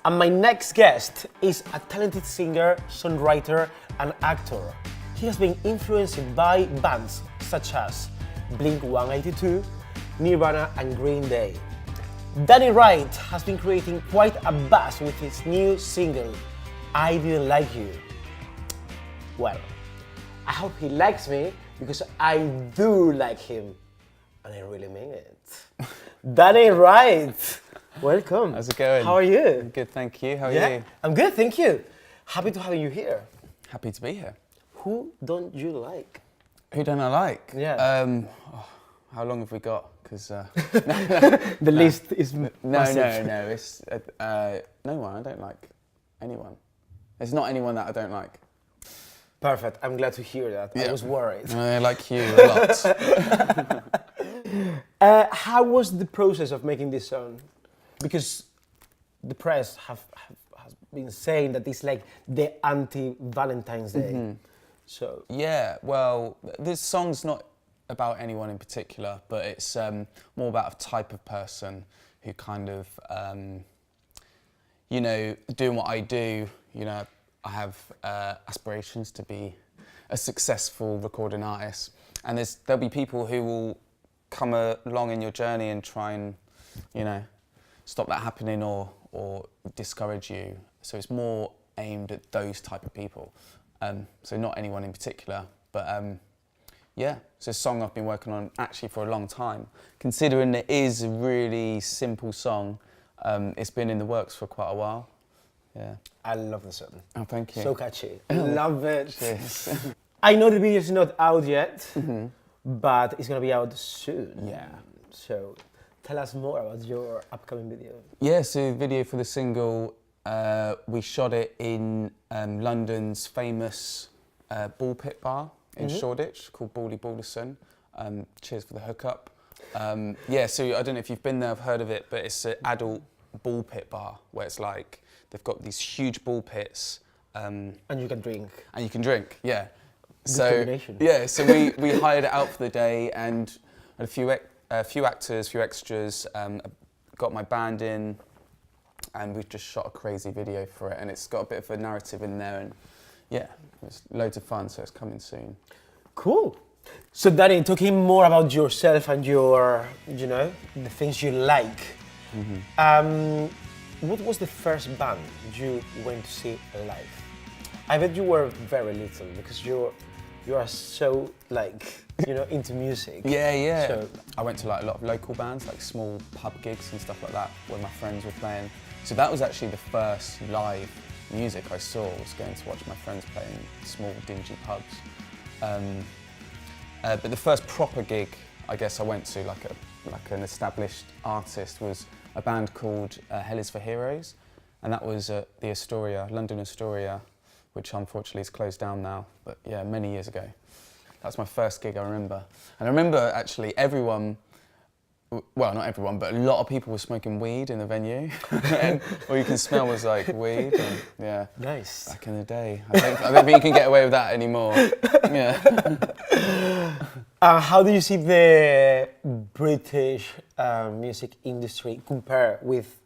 And my next guest is a talented singer, songwriter, and actor. He has been influenced by bands such as Blink-182, Nirvana, and Green Day. Danny Wright has been creating quite a buzz with his new single, I Didn't Like You. Well, I hope he likes me because I do like him, and I really mean it. Danny Wright, welcome. How's it going? How are you? I'm good, thank you. How are you? I'm good, thank you. Happy to have you here. Happy to be here. Who don't you like? Who don't I like? Yeah. How long have we got? Because The list is massive. no. It's no one. I don't like anyone. There's not anyone that I don't like. Perfect. I'm glad to hear that. Yeah. I was worried. I like you a lot. How was the process of making this song? Because the press has been saying that it's like the anti-Valentine's Day. So Yeah. Well, this song's not about anyone in particular, but it's more about a type of person who kind of, doing what I do. I have aspirations to be a successful recording artist, and there'll be people who will come along in your journey and try and, stop that happening or discourage you. So it's more aimed at those type of people. So not anyone in particular, but it's a song I've been working on actually for a long time. Considering it is a really simple song, it's been in the works for quite a while. Yeah. I love the song. Oh, thank you. So catchy. Love it. Cheers. I know the video is not out yet, but it's gonna be out soon. Yeah. So tell us more about your upcoming video. Yeah, so the video for the single, we shot it in London's famous ball pit bar in Shoreditch called Baldy Balderson. Cheers for the hookup. So I don't know if you've been there, I've heard of it, but it's an adult ball pit bar where it's like they've got these huge ball pits. And you can drink. And you can drink, yeah. Good combination. Yeah, so we hired it out for the day and a few actors, a few extras, got my band in, and we've just shot a crazy video for it, and it's got a bit of a narrative in there, and yeah, it's loads of fun, so it's coming soon. Cool. So Danny, talking more about yourself and your, the things you like. What was the first band you went to see live? I bet you were very little because you are so into music. Yeah. So, I went to a lot of local bands, like small pub gigs and stuff like that, where my friends were playing. So that was actually the first live music I saw, was going to watch my friends play in small dingy pubs. But the first proper gig I guess I went to, like an established artist, was a band called Hell is for Heroes, and that was at the Astoria, London Astoria, which unfortunately is closed down now, but yeah, many years ago. That was my first gig I remember. And I remember actually everyone, well, not everyone, but a lot of people were smoking weed in the venue. And all you can smell was like weed. And, yeah. Nice. Back in the day. I don't think you can get away with that anymore. Yeah. How do you see the British music industry compare with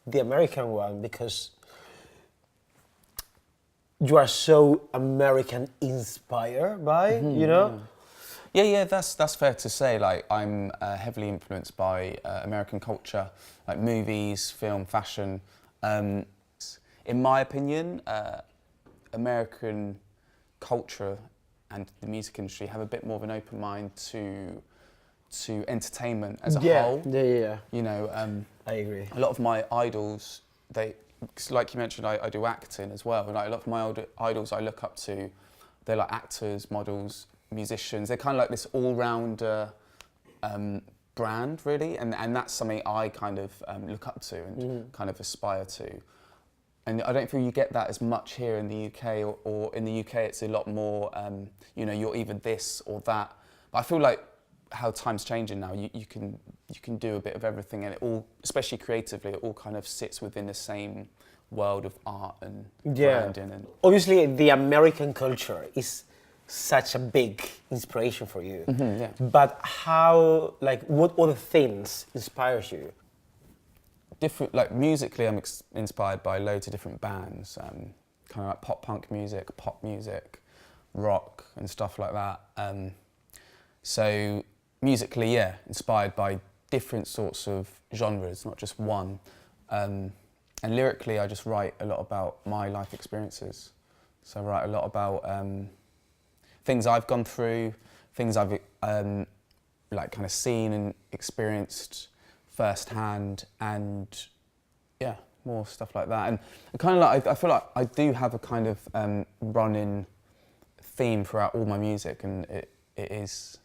the American one? Because you are so American inspired by, Yeah, that's fair to say. Like, I'm heavily influenced by American culture, like movies, film, fashion. In my opinion, American culture and the music industry have a bit more of an open mind to entertainment as a whole. Yeah. I agree. A lot of my idols, like you mentioned, I do acting as well. Like, a lot of my idols I look up to, they're like actors, models, musicians. They're kind of like this all-rounder brand, really, and that's something I kind of look up to and kind of aspire to. And I don't feel you get that as much here in the UK, or in the UK it's a lot more, you're either this or that. But I feel like how time's changing now, you can do a bit of everything, and it all, especially creatively, it all kind of sits within the same world of art and branding. And obviously, the American culture is such a big inspiration for you. Yeah. But how, what other things inspires you? different, like musically I'm inspired by loads of different bands, kind of like pop music, rock and stuff like that. So musically, yeah, inspired by different sorts of genres, not just one. And lyrically, I just write a lot about my life experiences. So I write a lot about things I've gone through, things I've like kind of seen and experienced firsthand, and yeah, more stuff like that. And kind of like I feel like I do have a kind of running theme throughout all my music, and it is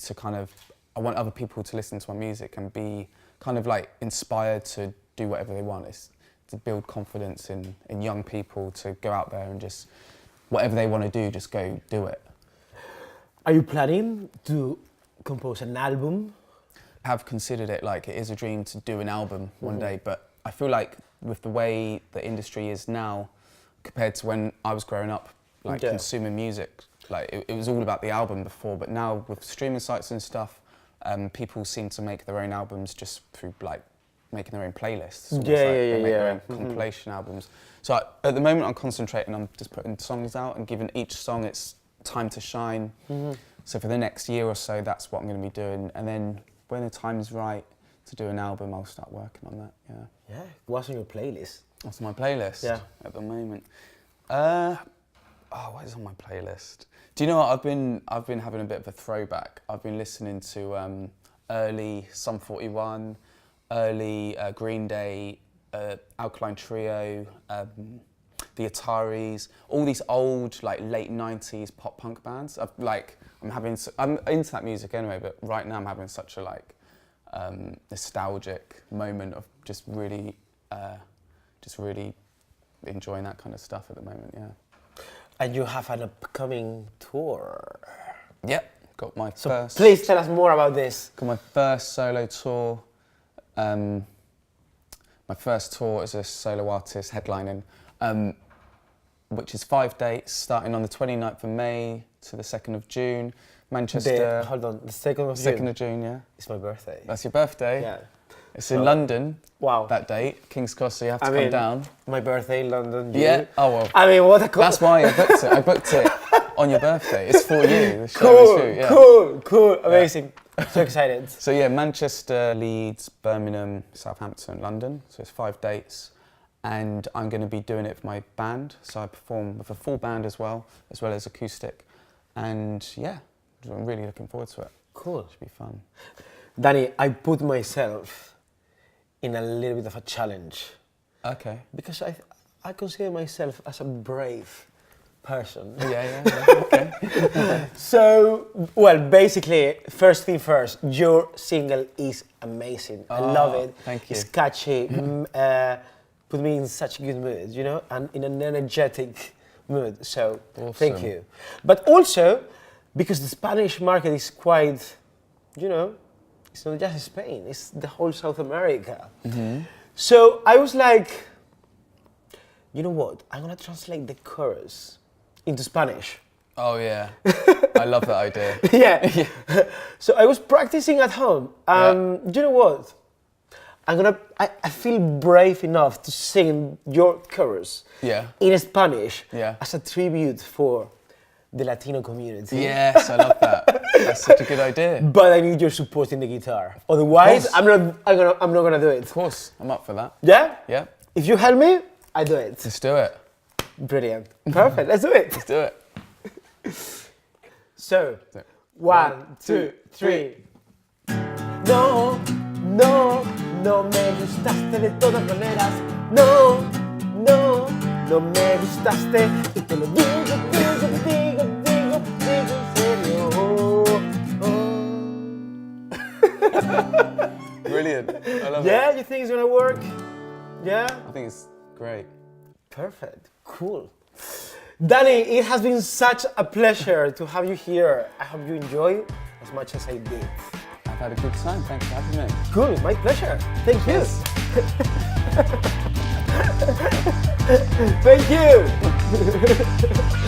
to kind of, I want other people to listen to my music and be kind of like inspired to do whatever they want. It's to build confidence in young people to go out there and just whatever they want to do, just go do it. Are you planning to compose an album? I have considered it, like it is a dream to do an album one day, but I feel like with the way the industry is now compared to when I was growing up, like consuming music, like it was all about the album before, but now with streaming sites and stuff, people seem to make their own albums just through like making their own playlists. They make their own compilation albums. So at the moment I'm concentrating on just putting songs out and giving each song its time to shine. So for the next year or so, that's what I'm going to be doing. And then when the time's right to do an album, I'll start working on that, yeah. Yeah, what's on your playlist? What's on my playlist at the moment? What is on my playlist? Do you know what, I've been having a bit of a throwback. I've been listening to early Sum 41, early Green Day, Alkaline Trio, the Ataris, all these old like late 90s pop punk bands. I'm into that music anyway, but right now I'm having such a like nostalgic moment of just really enjoying that kind of stuff at the moment, yeah. And you have an upcoming tour. Yep, got my first. Please tell us more about this. Got my first solo tour. My first tour as a solo artist headlining, which is 5 dates, starting on the 29th of May to the 2nd of June. Manchester. Hold on, the 2nd of June? 2nd of June, yeah. It's my birthday. That's your birthday? Yeah. It's in London. Wow. That date, King's Cross, so you have to come down. My birthday in London. Yeah. Oh well. I mean, what a cool. That's why I booked it. I booked it on your birthday. It's for you. The show Cool, is for you. Yeah. Cool, amazing. So excited. So yeah, Manchester, Leeds, Birmingham, Southampton, London. So it's 5 dates, and I'm going to be doing it for my band. So I perform with a full band as well as acoustic, and yeah, I'm really looking forward to it. Cool. It should be fun. Danny, I put myself in a little bit of a challenge. Okay. Because I consider myself as a brave person. Yeah. Okay. So, well, basically, first thing first, your single is amazing. I love it. Thank you. It's catchy. Put me in such a good mood, you know, and in an energetic mood. So, awesome. Thank you. But also, because the Spanish market is quite, you know, it's not just Spain, it's the whole South America. So I was like, you know what, I'm gonna translate the chorus into Spanish. Oh yeah, I love that idea. Yeah. So I was practicing at home. You know what? I feel brave enough to sing your chorus in Spanish as a tribute for the Latino community. Yes, I love that. That's such a good idea. But I need your support in the guitar. Otherwise, I'm not gonna do it. Of course, I'm up for that. Yeah? Yeah. If you help me, I do it. Let's do it. Brilliant. Perfect. Let's do it. Let's do it. So, 1, 2, 3. No me gustaste de todas maneras. No me gustaste. Y te lo digo en serio. Brilliant. I love it. Yeah, you think it's gonna work? Yeah? I think it's great. Perfect. Cool. Danny, it has been such a pleasure to have you here. I hope you enjoy as much as I did. I've had a good time. Thanks for having me. Cool, my pleasure. Thank you. Yes. Thank you.